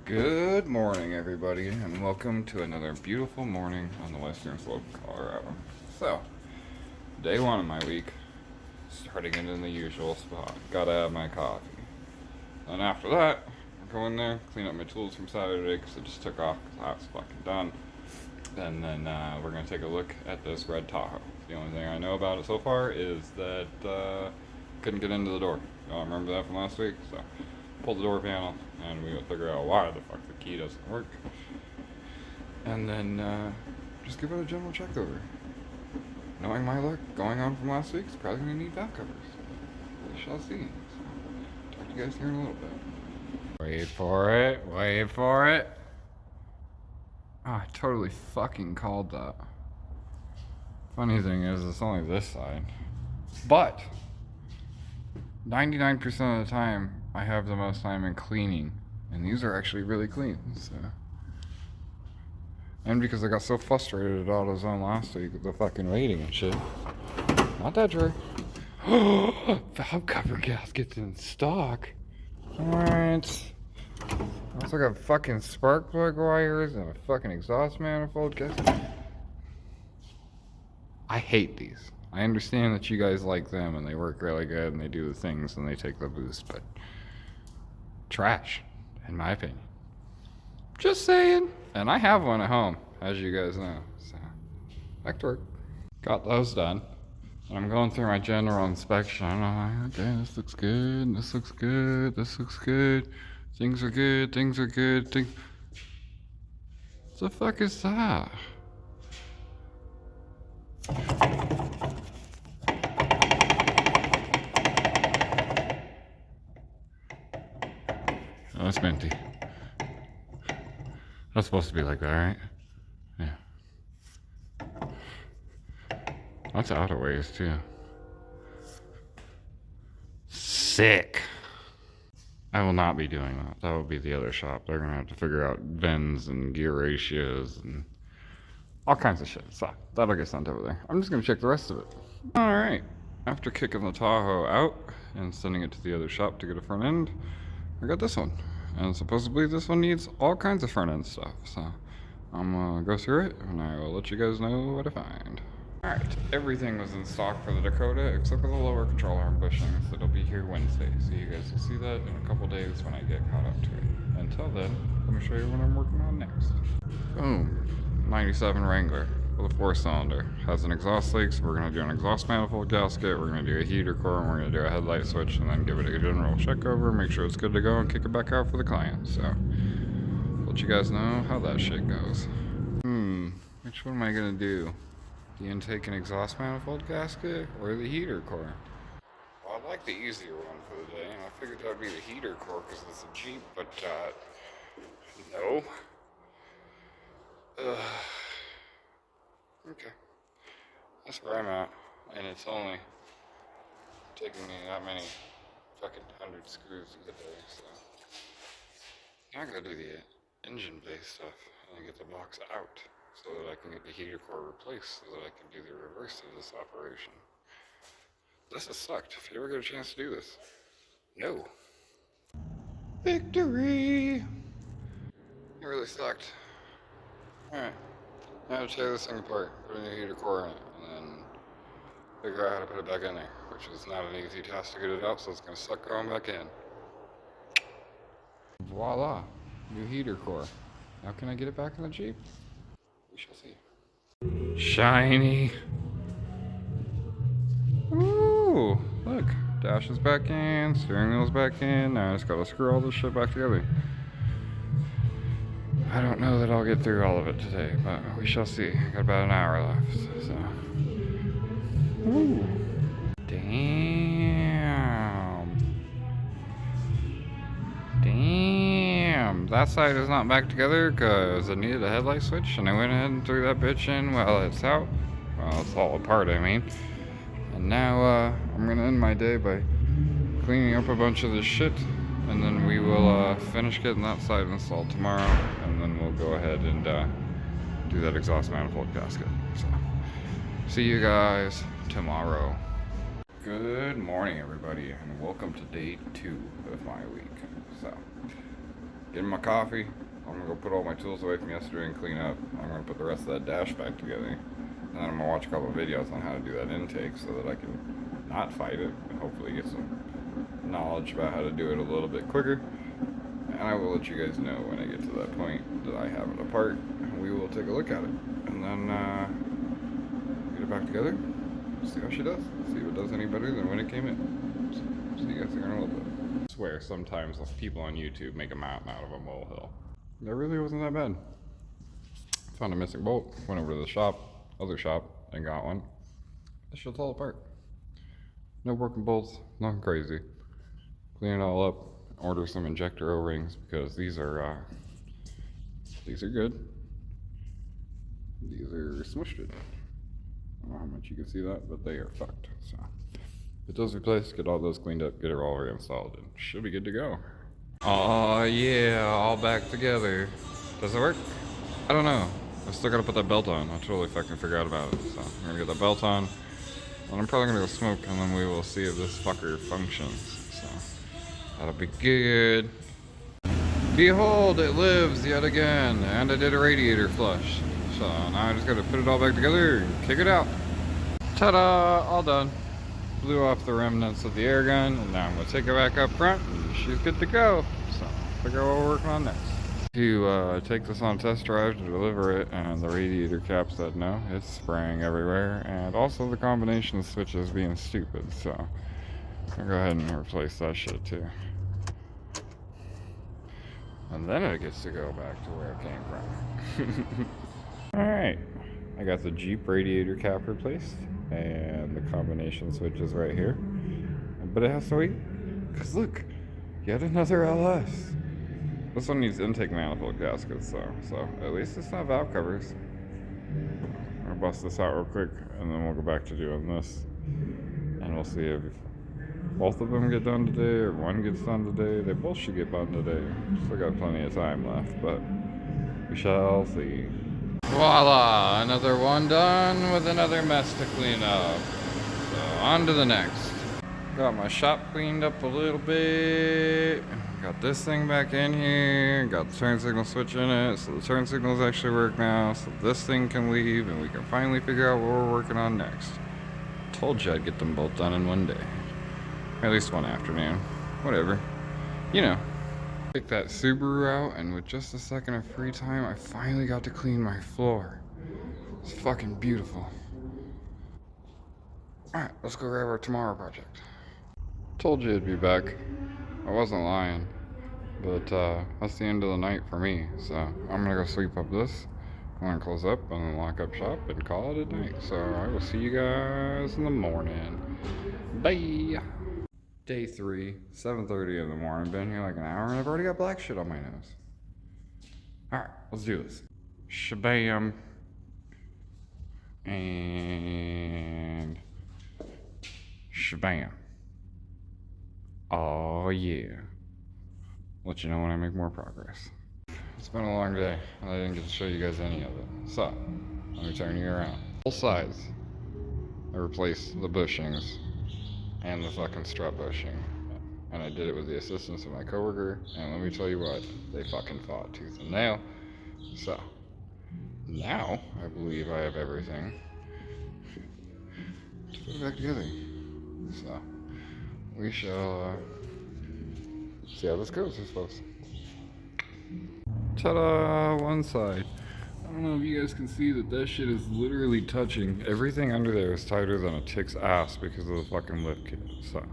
Good morning, everybody, and welcome to another beautiful morning on the western slope of Colorado. So, day one of my week, starting it in the usual spot. Gotta have my coffee. Then after that, I'll go in there, clean up my tools from Saturday because I just took off because I was fucking done. And then we're gonna take a look at this red Tahoe. The only thing I know about it so far is that couldn't get into the door. Y'all remember that from last week? So, pulled the door panel, and we will figure out why the fuck the key doesn't work. And then just give it a general check over. Knowing my luck, going on from last week, it's probably going to need valve covers. We shall see. So, talk to you guys here in a little bit. Wait for it, wait for it. Oh, I totally fucking called that. Funny thing is, it's only this side. But 99% of the time, I have the most time in cleaning, and these are actually really clean. So, and because I got so frustrated at AutoZone last week with the fucking waiting and shit. Not that drawer. Valve cover gaskets in stock. Alright. I also got fucking spark plug wires and a fucking exhaust manifold. I hate these. I understand that you guys like them and they work really good and they do the things and they take the boost, but trash, in my opinion. Just saying. And I have one at home, as you guys know. So, back to work. Got those done. And I'm going through my general inspection. I'm like, okay, this looks good, this looks good, this looks good. Things are good, things are good, What the fuck is that? Oh, that's minty. That's supposed to be like that, right? Yeah. That's out of ways, too. Sick. I will not be doing that. That will be the other shop. They're going to have to figure out bends and gear ratios and all kinds of shit. So, that'll get sent over there. I'm just going to check the rest of it. Alright. After kicking the Tahoe out and sending it to the other shop to get a front end, I got this one. And supposedly this one needs all kinds of front end stuff. So, I'm going to go through it and I will let you guys know what I find. Alright, everything was in stock for the Dakota except for the lower control arm bushings. It'll be here Wednesday, so you guys will see that in a couple days when I get caught up to it. Until then, let me show you what I'm working on next. Boom. 97 Wrangler with a 4-cylinder. Has an exhaust leak, so we're going to do an exhaust manifold gasket, we're going to do a heater core, and we're going to do a headlight switch, and then give it a general check over, make sure it's good to go, and kick it back out for the client. So, let you guys know how that shit goes. Which one am I going to do? The intake and exhaust manifold gasket or the heater core? Well, I like the easier one for the day, and I figured that would be the heater core because it's a Jeep, but no. Okay. That's where I'm at, and it's only taking me that many fucking 100 screws to get there, so now I gotta do the engine-based stuff and get the box out, so that I can get the heater core replaced so that I can do the reverse of this operation. This has sucked. If you ever get a chance to do this. No. Victory! It really sucked. Alright. Now to tear this thing apart, put a new heater core in it, and then figure out how to put it back in there, which is not an easy task to get it out, so it's going to suck going back in. Voila. New heater core. Now can I get it back in the Jeep? We shall see. Shiny. Ooh, look. Dash is back in, steering wheel's back in. Now I just gotta screw all this shit back together. I don't know that I'll get through all of it today, but we shall see. Got about an hour left, so. Ooh. Damn. Damn. That side is not back together because it needed a headlight switch, and I went ahead and threw that bitch in while it's out. Well, it's all apart, I mean. And now, I'm gonna end my day by cleaning up a bunch of this shit, and then we will, finish getting that side installed tomorrow, and then we'll go ahead and, do that exhaust manifold gasket. So, see you guys tomorrow. Good morning, everybody, and welcome to day 2 of my week. So, getting my coffee. I'm gonna go put all my tools away from yesterday and clean up. I'm gonna put the rest of that dash back together. And then I'm gonna watch a couple of videos on how to do that intake so that I can not fight it and hopefully get some knowledge about how to do it a little bit quicker. And I will let you guys know when I get to that point that I have it apart. And we will take a look at it. And then get it back together. See how she does. See if it does any better than when it came in. So, see you guys here in a little bit. I swear sometimes people on YouTube make a mountain out of a molehill. That really wasn't that bad. Found a missing bolt. Went over to the other shop, and got one. This shit's all apart. No broken bolts, nothing crazy. Clean it all up. Order some injector O-rings because these are good. These are smushed. I don't know how much you can see that, but they are fucked. So get those replaced, get all those cleaned up, get it all reinstalled, and should be good to go. Oh yeah, all back together. Does it work? I don't know. I still gotta put that belt on. I totally fucking forgot about it. So I'm gonna get the belt on. And I'm probably gonna go smoke, and then we will see if this fucker functions. So that'll be good. Behold, it lives yet again, and I did a radiator flush. So now I just gotta put it all back together and kick it out. Ta-da! All done. Blew off the remnants of the air gun, and now I'm gonna take it back up front, and she's good to go. So figure out what we're working on next. To take this on test drive to deliver it, and the radiator cap said no, it's spraying everywhere, and also the combination switch is being stupid. So I'll go ahead and replace that shit too. And then it gets to go back to where it came from. Alright, I got the Jeep radiator cap replaced, and the combination switch is right here. But it has to wait, because look, yet another LS. This one needs intake manifold gaskets though, so at least it's not valve covers. I'll bust this out real quick, and then we'll go back to doing this. And we'll see if both of them get done today, or one gets done today. They both should get done today. Still got plenty of time left, but we shall see. Voila! Another one done with another mess to clean up. So on to the next. Got my shop cleaned up a little bit. Got this thing back in here. Got the turn signal switch in it, so the turn signals actually work now. So this thing can leave, and we can finally figure out what we're working on next. Told you I'd get them both done in one day. Or at least one afternoon. Whatever. You know. Take that Subaru out, and with just a second of free time, I finally got to clean my floor. It's fucking beautiful. Alright, let's go grab our tomorrow project. Told you it'd be back. I wasn't lying. But that's the end of the night for me. So I'm gonna go sweep up this. I'm gonna close up and then lock up shop and call it a night. So I will see you guys in the morning. Bye! Day 3, 7:30 in the morning. Been here like an hour, and I've already got black shit on my nose. Alright, let's do this. Shabam. And shabam. Oh yeah. Let you know when I make more progress. It's been a long day, and I didn't get to show you guys any of it. So, let me turn you around. Both sides. I replaced the bushings and the fucking strut bushing. And I did it with the assistance of my coworker, and let me tell you what, they fucking fought tooth and nail. So, now I believe I have everything to put it back together. So, we shall see how this goes, I suppose. Ta-da! One side. I don't know if you guys can see that shit is literally touching. Everything under there is tighter than a tick's ass because of the fucking lift kit. So,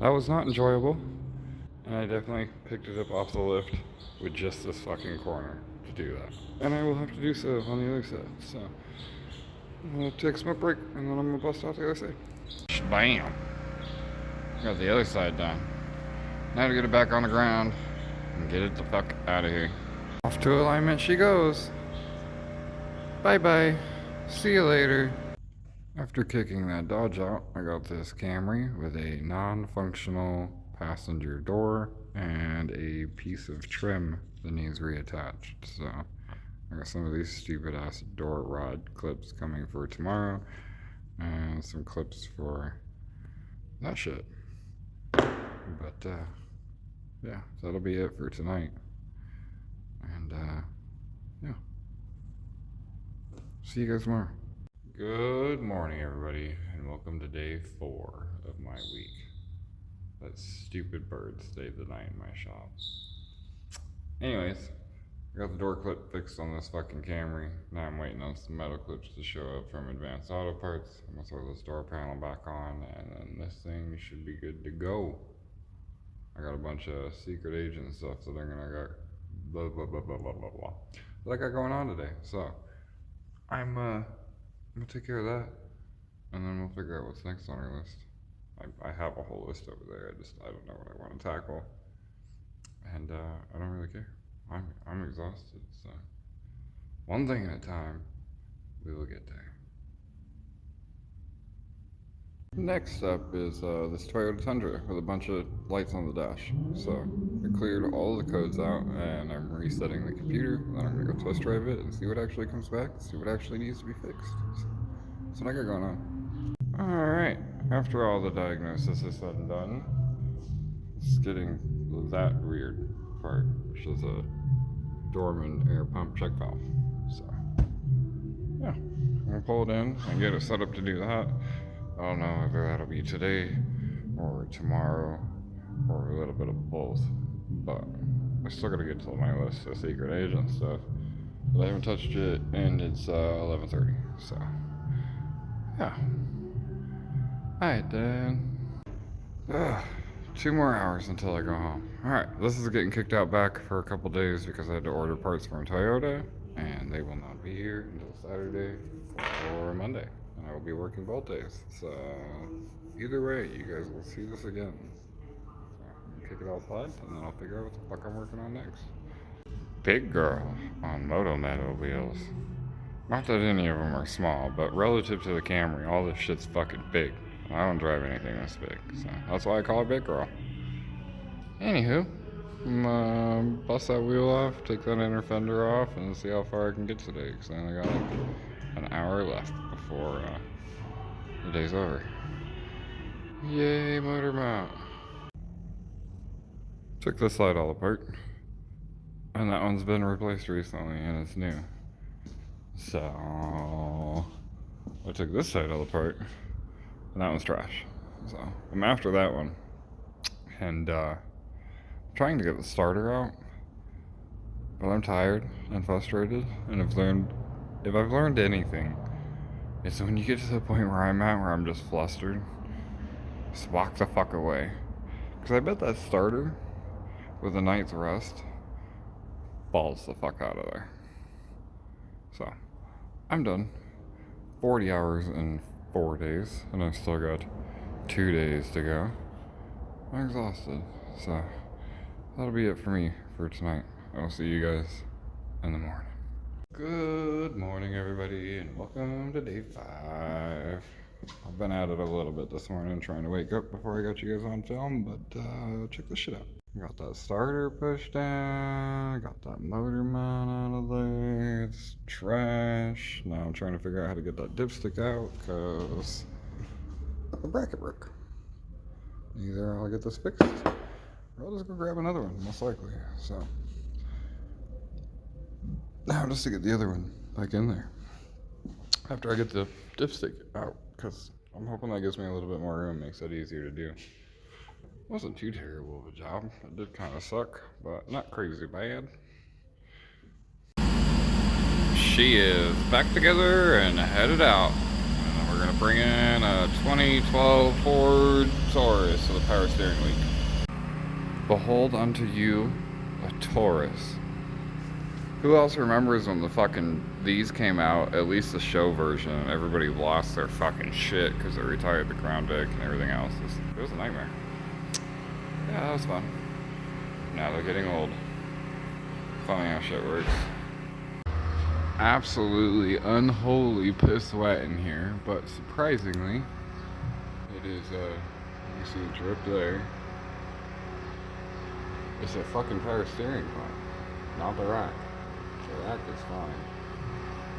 that was not enjoyable. And I definitely picked it up off the lift with just this fucking corner to do that. And I will have to do so on the other side. So, I'm gonna take a smoke break, and then I'm gonna bust out the other side. Bam! Got the other side done. Now to get it back on the ground and get it the fuck out of here. Off to alignment she goes. Bye bye. See you later. After kicking that Dodge out, I got this Camry with a non-functional passenger door and a piece of trim that needs reattached. So I got some of these stupid ass door rod clips coming for tomorrow, and some clips for that shit. But yeah, that'll be it for tonight. see you guys tomorrow. Good morning, everybody, and welcome to day 4 of my week. That stupid bird stayed the night in my shop. Anyways, I got the door clip fixed on this fucking Camry. Now I'm waiting on some metal clips to show up from Advanced Auto Parts. I'm gonna throw this door panel back on, and then this thing should be good to go. I got a bunch of secret agent stuff that I'm gonna got blah blah blah blah blah blah blah that I got going on today. So I'm gonna take care of that, and then we'll figure out what's next on our list. I have a whole list over there. I don't know what I want to tackle, and I don't really care. I'm exhausted. So one thing at a time. We will get there. Next up is this Toyota Tundra with a bunch of lights on the dash. So I cleared all the codes out, and I'm resetting the computer, and then I'm gonna go test drive it and see what actually comes back, see what actually needs to be fixed. So that's what I got going on. Alright, after all the diagnosis is said and done, it's getting that weird part, which is a Dorman air pump check valve. So yeah, I'm gonna pull it in and get it set up to do that. I don't know whether that'll be today or tomorrow or a little bit of both, but I still gotta get to my list of secret agent stuff. But I haven't touched it, and it's 11:30. So yeah. Alright then. 2 more hours until I go home. Alright, this is getting kicked out back for a couple days because I had to order parts from Toyota, and they will not be here until Saturday or Monday. And I will be working both days. So either way, you guys will see this again. So I'm gonna kick it outside, and then I'll figure out what the fuck I'm working on next. Big girl on Moto Meadow wheels. Not that any of them are small, but relative to the Camry, all this shit's fucking big. I don't drive anything this big, so that's why I call it Big Girl. Anywho, bust that wheel off, take that inner fender off, and see how far I can get today, because then I got like an hour left before the day's over. Yay, motor mount. Took this side all apart, and that one's been replaced recently, and it's new. So I took this side all apart, and that one's trash. So I'm after that one, and trying to get the starter out, but I'm tired and frustrated, and if I've learned anything, it's when you get to the point where I'm at, where I'm just flustered, just walk the fuck away. Because I bet that starter, with a night's rest, falls the fuck out of there. So, I'm done. 40 hours in 4 days, and I've still got 2 days to go. I'm exhausted, so that'll be it for me for tonight. I'll see you guys in the morning. Good morning, everybody, and welcome to day 5. I've been at it a little bit this morning, trying to wake up before I got you guys on film, but check this shit out. Got that starter pushed down, got that motor mount out of there, it's trash. Now I'm trying to figure out how to get that dipstick out, because the bracket broke. Either I'll get this fixed, or I'll just go grab another one, most likely. So now just to get the other one back in there after I get the dipstick out, because I'm hoping that gives me a little bit more room, makes it easier to do. Wasn't too terrible of a job. It did kind of suck, but not crazy bad. She is back together and headed out. And then we're going to bring in a 2012 Ford Taurus with a power steering leak. Behold unto you a Taurus. Who else remembers when the fucking these came out, at least the show version, and everybody lost their fucking shit because they retired the Crown Vic and everything else. It was a nightmare. Yeah, that was fun. Now they're getting old. Funny how shit works. Absolutely unholy piss wet in here, but surprisingly, it is, you see the drip there. It's a fucking power steering pump, not the rack. The rack is fine.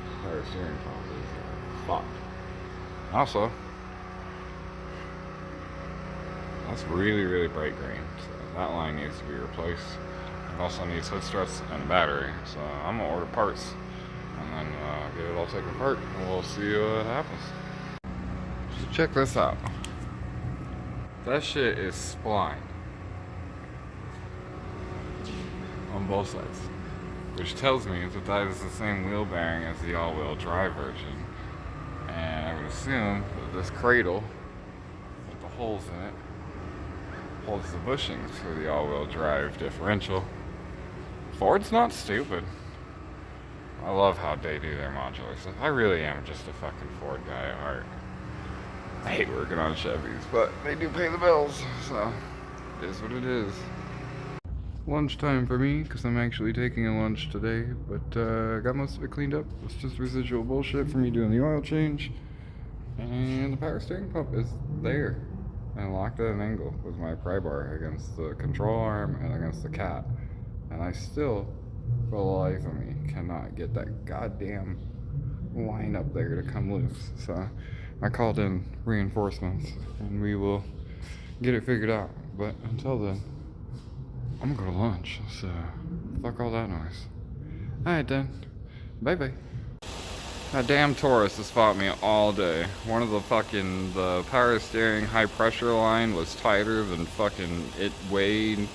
The power steering pump is fucked. Also, that's really, really bright green, so that line needs to be replaced. It also needs hood struts and a battery, so I'm gonna order parts and then get it all taken apart, and we'll see what happens. So check this out. That shit is spline on both sides, which tells me that is the same wheel bearing as the all-wheel drive version. And I would assume that this cradle with the holes in it holds the bushings for the all-wheel drive differential. Ford's not stupid. I love how they do their modular stuff. I really am just a fucking Ford guy at heart. I hate working on Chevys, but they do pay the bills, so it is what it is. Lunchtime for me, because I'm actually taking a lunch today, but I got most of it cleaned up. It's just residual bullshit for me doing the oil change. And the power steering pump is there. And locked at an angle with my pry bar against the control arm and against the cat. And I still, for the life of me, cannot get that goddamn line up there to come loose. So I called in reinforcements and we will get it figured out. But until then, I'm gonna go to lunch. So fuck all that noise. Alright then. Bye bye. That damn Taurus has fought me all day. One of the power steering high pressure line was tighter than fucking it way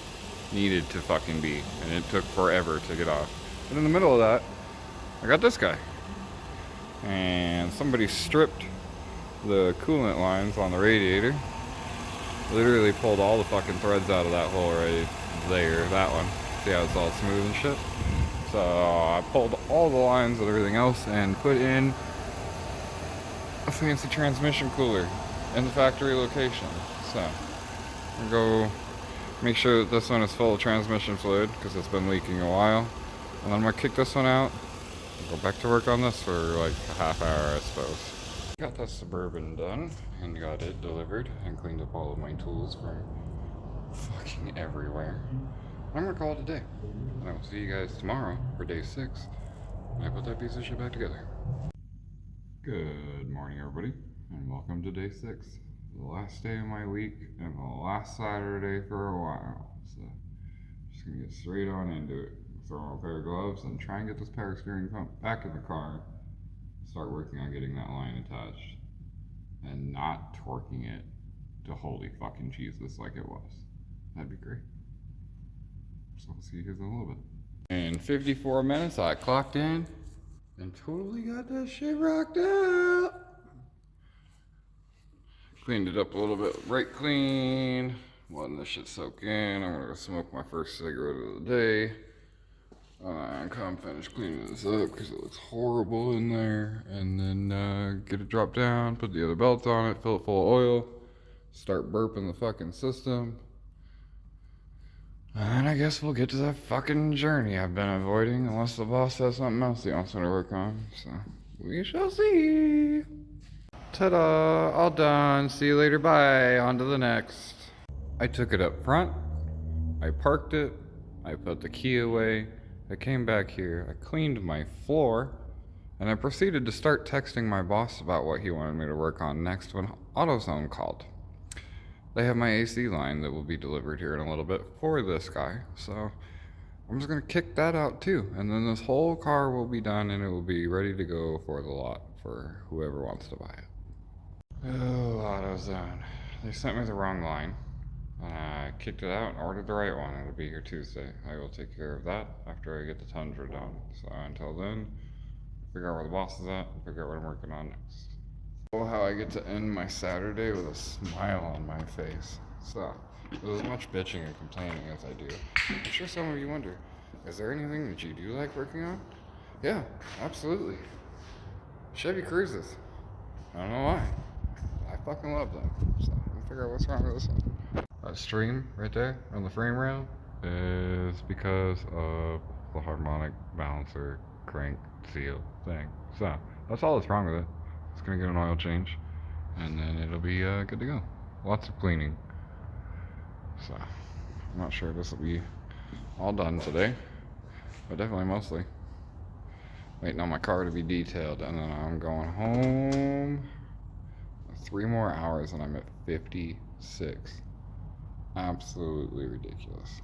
needed to fucking be. And it took forever to get off. But in the middle of that, I got this guy. And somebody stripped the coolant lines on the radiator. Literally pulled all the fucking threads out of that hole right there, that one. See how it's all smooth and shit? So I pulled all the lines and everything else and put in a fancy transmission cooler in the factory location. So I'm gonna go make sure that this one is full of transmission fluid because it's been leaking a while. And then I'm gonna kick this one out and go back to work on this for like a half hour, I suppose. Got that Suburban done and got it delivered and cleaned up all of my tools from fucking everywhere. I'm gonna call it a day. And I will see you guys tomorrow for day 6 when I put that piece of shit back together. Good morning, everybody, and welcome to day 6. The last day of my week and the last Saturday for a while. So just gonna get straight on into it. Throw on a pair of gloves and try and get this power steering pump back in the car. Start working on getting that line attached and not torquing it to holy fucking Jesus like it was. That'd be great. So we'll see you guys in a little bit. In 54 minutes I clocked in and totally got that shit rocked out. Cleaned it up a little bit, right clean. Letting this shit soak in. I'm gonna go smoke my first cigarette of the day. And come finish cleaning this up because it looks horrible in there. And then get it dropped down, put the other belts on it, fill it full of oil, start burping the fucking system. And I guess we'll get to that fucking journey I've been avoiding, unless the boss has something else he wants me to work on. So we shall see. Ta-da! All done. See you later. Bye. On to the next. I took it up front. I parked it. I put the key away. I came back here, I cleaned my floor, and I proceeded to start texting my boss about what he wanted me to work on next when AutoZone called. They have my AC line that will be delivered here in a little bit for this guy, so I'm just going to kick that out too, and then this whole car will be done and it will be ready to go for the lot for whoever wants to buy it. Oh, AutoZone. They sent me the wrong line. I kicked it out and ordered the right one. It'll be here Tuesday. I will take care of that after I get the Tundra done. So until then, figure out where the boss is at and figure out what I'm working on next. Oh, how I get to end my Saturday with a smile on my face. So, with as much bitching and complaining as I do, I'm sure some of you wonder, is there anything that you do like working on? Yeah, absolutely. Chevy Cruises. I don't know why. I fucking love them. So, we'll figure out what's wrong with this one. That stream right there on the frame rail is because of the harmonic balancer crank seal thing. So that's all that's wrong with it. It's gonna get an oil change and then it'll be good to go. Lots of cleaning. So I'm not sure this will be all done today, but definitely mostly. Waiting on my car to be detailed and then I'm going home. 3 more hours and I'm at 56. Absolutely ridiculous.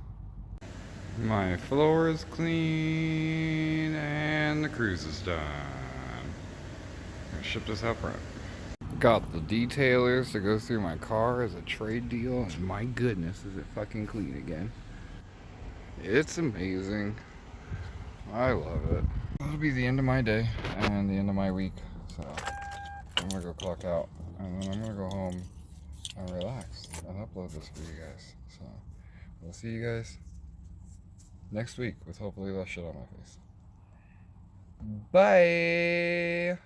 My floor is clean and the cruise is done. I'm gonna ship this out front. Got the detailers to go through my car as a trade deal, and my goodness, is it fucking clean again. It's amazing. I love it. That'll be the end of my day and the end of my week. So I'm gonna go clock out, and then I'm gonna go home and relax and upload this for you guys. So we'll see you guys next week with hopefully less shit on my face. Bye.